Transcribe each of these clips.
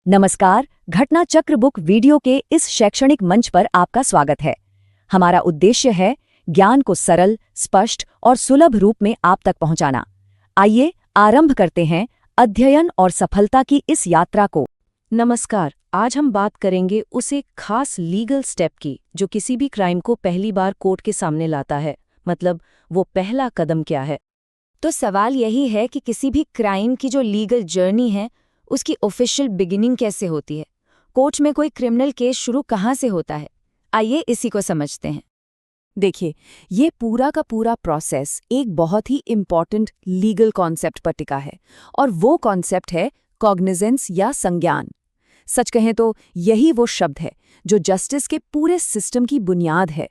नमस्कार, घटना चक्र बुक वीडियो के इस शैक्षणिक मंच पर आपका स्वागत है। हमारा उद्देश्य है ज्ञान को सरल, स्पष्ट और सुलभ रूप में आप तक पहुंचाना। आइए आरंभ करते हैं अध्ययन और सफलता की इस यात्रा को। नमस्कार, आज हम बात करेंगे उस एक खास लीगल स्टेप की जो किसी भी क्राइम को पहली बार कोर्ट के सामने लाता है। मतलब वो पहला कदम क्या है। तो सवाल यही है कि किसी भी क्राइम की जो लीगल जर्नी है उसकी ऑफिशियल बिगिनिंग कैसे होती है। कोर्ट में कोई क्रिमिनल केस शुरू कहाँ से होता है, आइए इसी को समझते हैं। देखिए, ये पूरा का पूरा प्रोसेस एक बहुत ही इम्पॉर्टेंट लीगल कॉन्सेप्ट पर टिका है और वो कॉन्सेप्ट है कॉग्निजेंस या संज्ञान। सच कहें तो यही वो शब्द है जो जस्टिस के पूरे सिस्टम की बुनियाद है।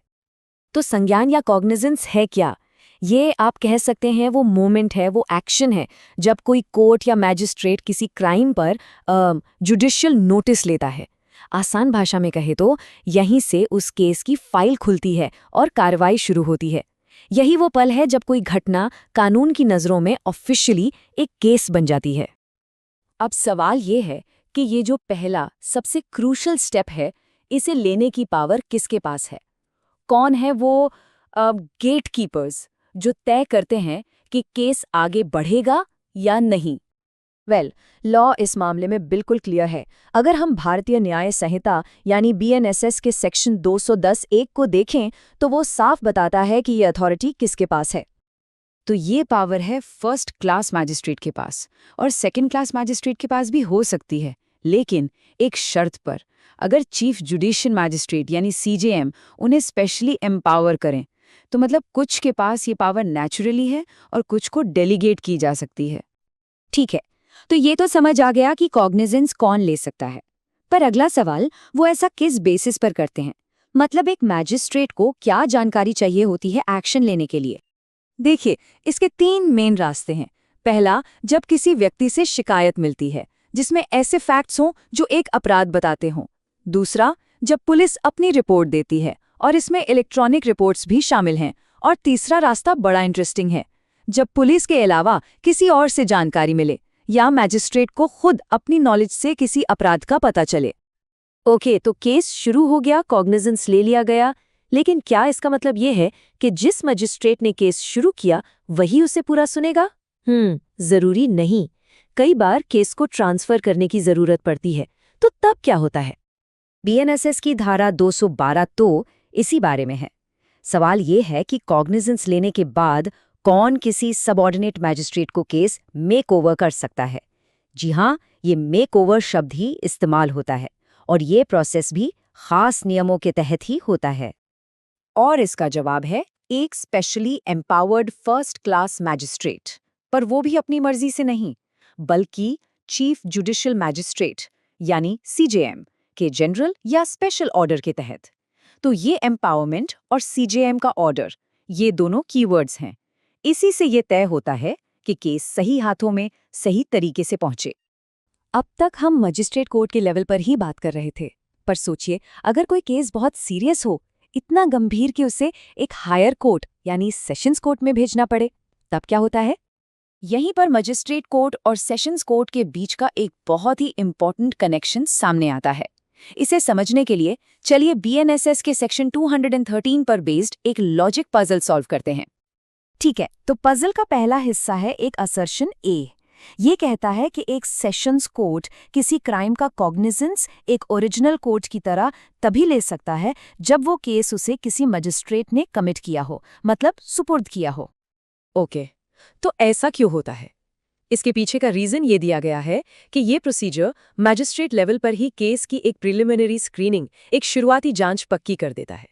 तो संज्ञान या कॉग्निजेंस है क्या? ये आप कह सकते हैं वो मोमेंट है, वो एक्शन है जब कोई कोर्ट या मैजिस्ट्रेट किसी क्राइम पर जुडिशियल नोटिस लेता है। आसान भाषा में कहे तो यहीं से उस केस की फाइल खुलती है और कार्रवाई शुरू होती है। यही वो पल है जब कोई घटना कानून की नज़रों में ऑफिशियली एक केस बन जाती है। अब सवाल ये है कि ये जो पहला सबसे क्रूशल स्टेप है, इसे लेने की पावर किसके पास है? कौन है वो गेट कीपर्स जो तय करते हैं कि केस आगे बढ़ेगा या नहीं? लॉ इस मामले में बिल्कुल क्लियर है। अगर हम भारतीय न्याय संहिता यानी BNSS के सेक्शन 210(1) को देखें तो वो साफ बताता है कि ये अथॉरिटी किसके पास है। तो ये पावर है फर्स्ट क्लास मैजिस्ट्रेट के पास, और सेकंड क्लास मैजिस्ट्रेट के पास भी हो सकती है, लेकिन एक शर्त पर। अगर चीफ जुडिशियल मैजिस्ट्रेट यानी CJM उन्हें स्पेशली एम्पावर करें, तो मतलब कुछ के पास ये पावर नेचुरली है और कुछ को डेलीगेट की जा सकती है। ठीक है, तो ये तो समझ आ गया कि कॉग्निजेंस कौन ले सकता है। पर अगला सवाल, वो ऐसा किस बेसिस पर करते हैं? मतलब एक मैजिस्ट्रेट को क्या जानकारी चाहिए होती है एक्शन लेने के लिए? देखिए, इसके 3 मेन रास्ते हैं। पहला, जब किसी व्यक्ति से शिकायत मिलती है जिसमें ऐसे फैक्ट्स हों जो एक अपराध बताते हों। दूसरा, जब पुलिस अपनी रिपोर्ट देती है और इसमें इलेक्ट्रॉनिक रिपोर्ट्स भी शामिल हैं। और तीसरा रास्ता बड़ा इंटरेस्टिंग है, जब पुलिस के अलावा किसी और से जानकारी मिले या मैजिस्ट्रेट को खुद अपनी नॉलेज से किसी अपराध का पता चले। ओके, तो केस शुरू हो गया, कॉग्निजेंस ले लिया गया, लेकिन क्या इसका मतलब ये है कि जिस मजिस्ट्रेट ने केस शुरू किया वही उसे पूरा सुनेगा? जरूरी नहीं। कई बार केस को ट्रांसफर करने की जरूरत पड़ती है, तो तब क्या होता है? BNSS की धारा 212 तो इसी बारे में है। सवाल ये है कि कॉग्निजेंस लेने के बाद कौन किसी सबऑर्डिनेट मैजिस्ट्रेट को केस मेक ओवर कर सकता है। जी हाँ, ये मेक ओवर शब्द ही इस्तेमाल होता है और ये प्रोसेस भी खास नियमों के तहत ही होता है। और इसका जवाब है एक specially empowered first class magistrate, पर वो भी अपनी मर्जी से नहीं, बल्कि चीफ जुडिशियल मैजिस्ट्रेट यानी CJM के जनरल या स्पेशल ऑर्डर के तहत। तो ये एम्पावरमेंट और CJM का ऑर्डर, ये दोनों कीवर्ड्स हैं। इसी से ये तय होता है कि केस सही हाथों में सही तरीके से पहुंचे। अब तक हम मजिस्ट्रेट कोर्ट के लेवल पर ही बात कर रहे थे, पर सोचिए अगर कोई केस बहुत सीरियस हो, इतना गंभीर कि उसे एक हायर कोर्ट यानी सेशंस कोर्ट में भेजना पड़े, तब क्या होता है? यहीं पर मजिस्ट्रेट कोर्ट और सेशंस कोर्ट के बीच का एक बहुत ही इम्पोर्टेंट कनेक्शन सामने आता है। इसे समझने के लिए चलिए BNSS के सेक्शन 213 पर बेस्ड एक लॉजिक पजल सॉल्व करते हैं। ठीक है, तो पजल का पहला हिस्सा है एक असर्शन A। ये कहता है कि एक सेशंस कोर्ट किसी क्राइम का कॉग्निजेंस एक ओरिजिनल कोर्ट की तरह तभी ले सकता है जब वो केस उसे किसी मजिस्ट्रेट ने कमिट किया हो, मतलब सुपुर्द किया हो। ओके, तो ऐसा क्यों होता है? इसके पीछे का रीजन ये दिया गया है कि ये प्रोसीजर मैजिस्ट्रेट लेवल पर ही केस की एक प्रिलिमिनरी स्क्रीनिंग, एक शुरुआती जांच पक्की कर देता है।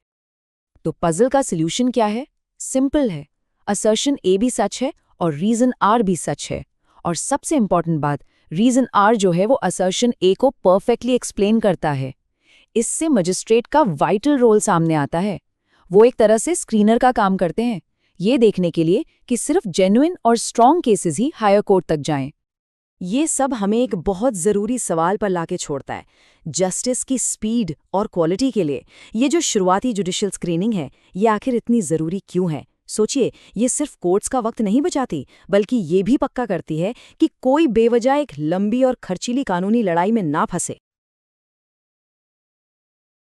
तो पजल का सॉल्यूशन क्या है? सिंपल है। असर्शन A भी सच है और रीजन R भी सच है। और सबसे इंपॉर्टेंट बात, रीजन R जो है वो असर्शन A को परफेक्टली एक्सप्लेन करता है। इससे मजिस्ट्रेट का वाइटल रोल सामने आता है। वो एक तरह से स्क्रीनर का काम करते हैं, ये देखने के लिए कि सिर्फ जेन्युइन और स्ट्रॉन्ग केसेस ही हायर कोर्ट तक जाएं। ये सब हमें एक बहुत ज़रूरी सवाल पर लाके छोड़ता है। जस्टिस की स्पीड और क्वालिटी के लिए ये जो शुरुआती जुडिशियल स्क्रीनिंग है, ये आखिर इतनी ज़रूरी क्यों है? सोचिए, ये सिर्फ कोर्ट्स का वक्त नहीं बचाती, बल्कि ये भी पक्का करती है कि कोई बेवजह एक लंबी और खर्चीली कानूनी लड़ाई में ना फंसे।